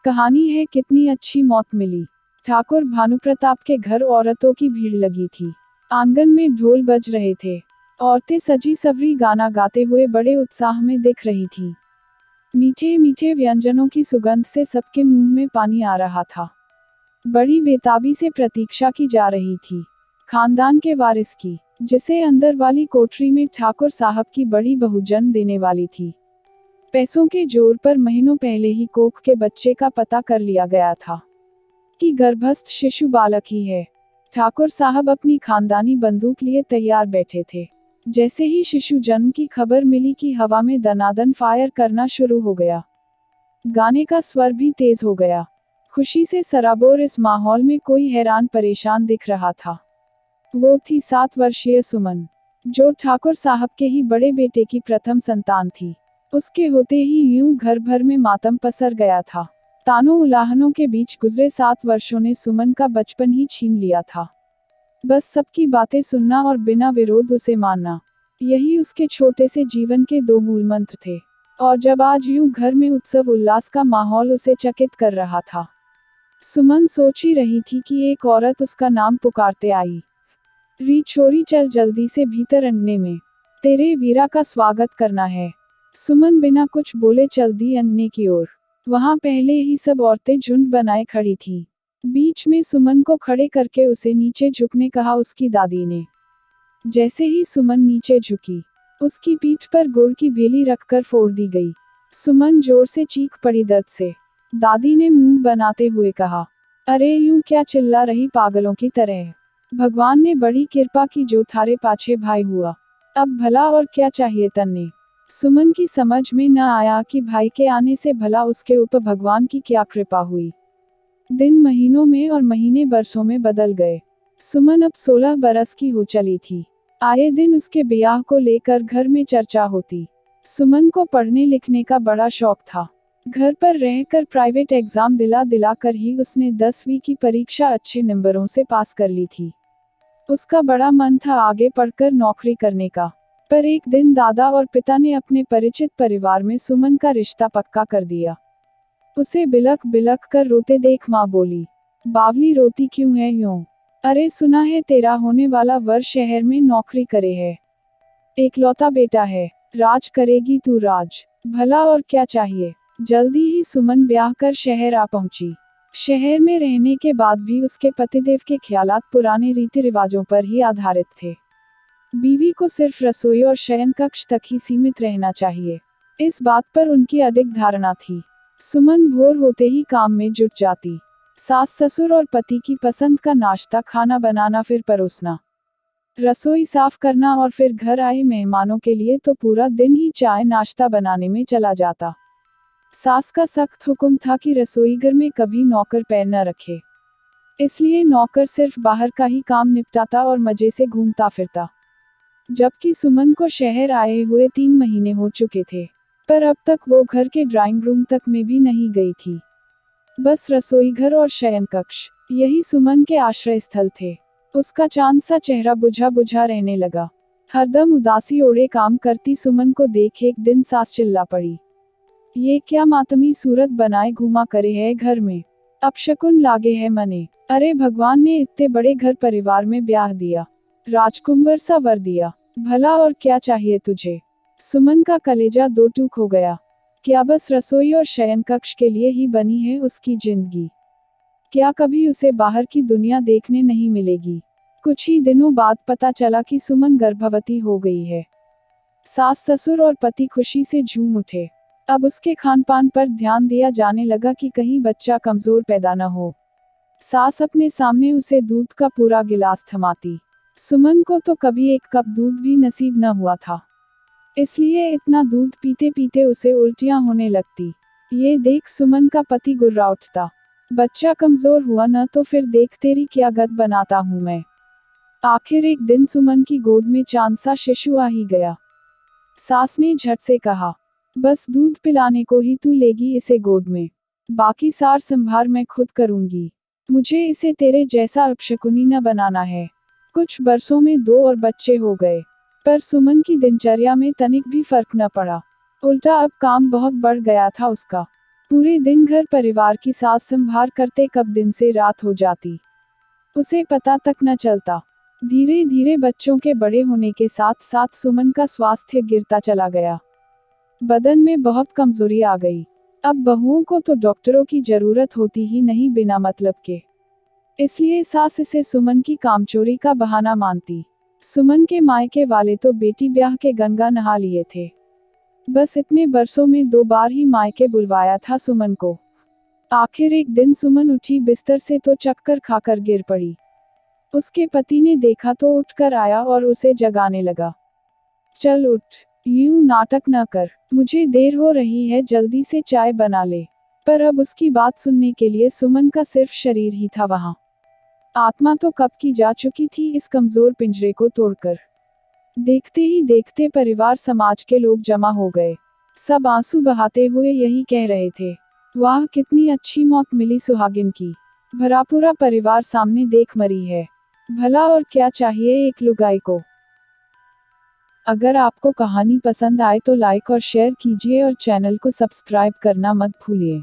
कहानी है कितनी अच्छी मौत मिली। ठाकुर भानुप्रताप के घर औरतों की भीड़ लगी थी। आंगन में ढोल बज रहे थे। औरतें सजी सवरी गाना गाते हुए बड़े उत्साह में दिख रही थीं। मीठे मीठे व्यंजनों की सुगंध से सबके मुंह में पानी आ रहा था। बड़ी बेताबी से प्रतीक्षा की जा रही थी खानदान के वारिस की, जिसे अंदर वाली कोठरी में ठाकुर साहब की बड़ी बहू जन्म देने वाली थी। पैसों के जोर पर महीनों पहले ही कोख के बच्चे का पता कर लिया गया था कि गर्भस्थ शिशु बालक ही है। ठाकुर साहब अपनी खानदानी बंदूक लिए तैयार बैठे थे। जैसे ही शिशु जन्म की खबर मिली कि हवा में दनादन फायर करना शुरू हो गया। गाने का स्वर भी तेज हो गया। खुशी से सराबोर इस माहौल में कोई हैरान परेशान दिख रहा था। वो थी 7 वर्षीय सुमन, जो ठाकुर साहब के ही बड़े बेटे की प्रथम संतान थी। उसके होते ही यूं घर भर में मातम पसर गया था। तानों उलाहनों के बीच गुजरे 7 वर्षों ने सुमन का बचपन ही छीन लिया था। बस सबकी बातें सुनना और बिना विरोध उसे मानना, यही उसके छोटे से जीवन के 2 मूल मंत्र थे। और जब आज यूं घर में उत्सव उल्लास का माहौल उसे चकित कर रहा था, सुमन सोच ही रही थी कि एक औरत उसका नाम पुकारते आई। री छोरी, चल जल्दी से भीतर अंगने में, तेरे वीरा का स्वागत करना है। सुमन बिना कुछ बोले चल दी अंगने की ओर। वहां पहले ही सब औरतें झुंड बनाए खड़ी थीं। बीच में सुमन को खड़े करके उसे नीचे झुकने कहा उसकी दादी ने। जैसे ही सुमन नीचे झुकी, उसकी पीठ पर गुड़ की भेली रखकर फोड़ दी गई। सुमन जोर से चीख पड़ी दर्द से। दादी ने मुंह बनाते हुए कहा, अरे यूं क्या चिल्ला रही पागलों की तरह। भगवान ने बड़ी कृपा की जो थारे पाछे भाई हुआ। अब भला और क्या चाहिए तन्ने। सुमन की समझ में न आया कि भाई के आने से भला उसके ऊपर भगवान की क्या कृपा हुई। दिन महीनों में और महीने बरसों में बदल गए। सुमन अब 16 बरस की हो चली थी। आए दिन उसके ब्याह को लेकर घर में चर्चा होती। सुमन को पढ़ने लिखने का बड़ा शौक था। घर पर रहकर प्राइवेट एग्जाम दिला दिला कर ही उसने 10वीं की परीक्षा अच्छे नंबरों से पास कर ली थी। उसका बड़ा मन था आगे पढ़कर नौकरी करने का। पर एक दिन दादा और पिता ने अपने परिचित परिवार में सुमन का रिश्ता पक्का कर दिया। उसे बिलख बिलख कर रोते देख माँ बोली, बावली रोती क्यों है यूं? अरे सुना है तेरा होने वाला वर शहर में नौकरी करे है। एकलौता बेटा है, राज करेगी तू राज। भला और क्या चाहिए। जल्दी ही सुमन ब्याह कर शहर आ पहुंची। शहर में रहने के बाद भी उसके पतिदेव के ख्यालात पुराने रीति रिवाजों पर ही आधारित थे। बीवी को सिर्फ रसोई और शयन कक्ष तक ही सीमित रहना चाहिए, इस बात पर उनकी अडिग धारणा थी। सुमन भोर होते ही काम में जुट जाती। सास ससुर और पति की पसंद का नाश्ता खाना बनाना, फिर परोसना, रसोई साफ करना और फिर घर आए मेहमानों के लिए तो पूरा दिन ही चाय नाश्ता बनाने में चला जाता। सास का सख्त हुक्म था कि रसोईघर में कभी नौकर पैर न रखे। इसलिए नौकर सिर्फ बाहर का ही काम निपटाता और मजे से घूमता फिरता। जबकि सुमन को शहर आए हुए 3 महीने हो चुके थे, पर अब तक वो घर के ड्राइंग रूम तक में भी नहीं गई थी। बस रसोईघर और शयन कक्ष, यही सुमन के आश्रय स्थल थे। उसका चांद सा चेहरा बुझा बुझा रहने लगा। हरदम उदासी ओढ़े काम करती सुमन को देख एक दिन सास चिल्ला पड़ी, ये क्या मातमी सूरत बनाए घूमा करे है घर में, अपशकुन लागे है मने। अरे भगवान ने इतने बड़े घर परिवार में ब्याह दिया, राजकुंवर सा वर दिया, भला और क्या चाहिए तुझे। सुमन का कलेजा 2 टूक हो गया। क्या बस रसोई और शयन कक्ष के लिए ही बनी है उसकी जिंदगी? क्या कभी उसे बाहर की दुनिया देखने नहीं मिलेगी? कुछ ही दिनों बाद पता चला कि सुमन गर्भवती हो गई है। सास ससुर और पति खुशी से झूम उठे। अब उसके खान पान पर ध्यान दिया जाने लगा कि कहीं बच्चा कमजोर पैदा न हो। सास अपने सामने उसे दूध का पूरा गिलास थमाती। सुमन को तो कभी 1 कप दूध भी नसीब न हुआ था, इसलिए इतना दूध पीते पीते उसे उल्टियां होने लगती। ये देख सुमन का पति गुर्रा उठता, बच्चा कमजोर हुआ न तो फिर देख तेरी क्या गत बनाता हूं मैं। आखिर एक दिन सुमन की गोद में चांद सा शिशु आ ही गया। सास ने झट से कहा, बस दूध पिलाने को ही तू लेगी इसे गोद में, बाकी सार संभार मैं खुद करूंगी। मुझे इसे तेरे जैसा अपशकुनी न बनाना है। कुछ बरसों में 2 और बच्चे हो गए, पर सुमन की दिनचर्या में तनिक भी फर्क न पड़ा। उल्टा अब काम बहुत बढ़ गया था उसका। पूरे दिन घर परिवार की सास संभार करते कब दिन से रात हो जाती, उसे पता तक न चलता। धीरे धीरे बच्चों के बड़े होने के साथ साथ सुमन का स्वास्थ्य गिरता चला गया। बदन में बहुत कमजोरी आ गई। अब बहुओं को तो डॉक्टरों की जरूरत होती ही नहीं बिना मतलब के। इसलिए सास इसे सुमन की कामचोरी का बहाना मानती। सुमन के मायके वाले तो बेटी ब्याह के गंगा नहा लिए थे। बस इतने बरसों में 2 बार ही मायके बुलवाया था सुमन को। आखिर एक दिन सुमन उठी बिस्तर से तो चक्कर खाकर गिर पड़ी। उसके पति ने देखा तो उठकर आया और उसे जगाने लगा। चल उठ, यूं नाटक न कर, मुझे देर हो रही है, जल्दी से चाय बना ले। पर अब उसकी बात सुनने के लिए सुमन का सिर्फ शरीर ही था वहां। आत्मा तो कब की जा चुकी थी इस कमजोर पिंजरे को तोड़कर। देखते ही देखते परिवार समाज के लोग जमा हो गए। सब आंसू बहाते हुए यही कह रहे थे, वाह कितनी अच्छी मौत मिली सुहागिन की। भरा पूरा परिवार सामने देख मरी है। भला और क्या चाहिए एक लुगाई को। अगर आपको कहानी पसंद आए तो लाइक और शेयर कीजिए और चैनल को सब्सक्राइब करना मत भूलिए।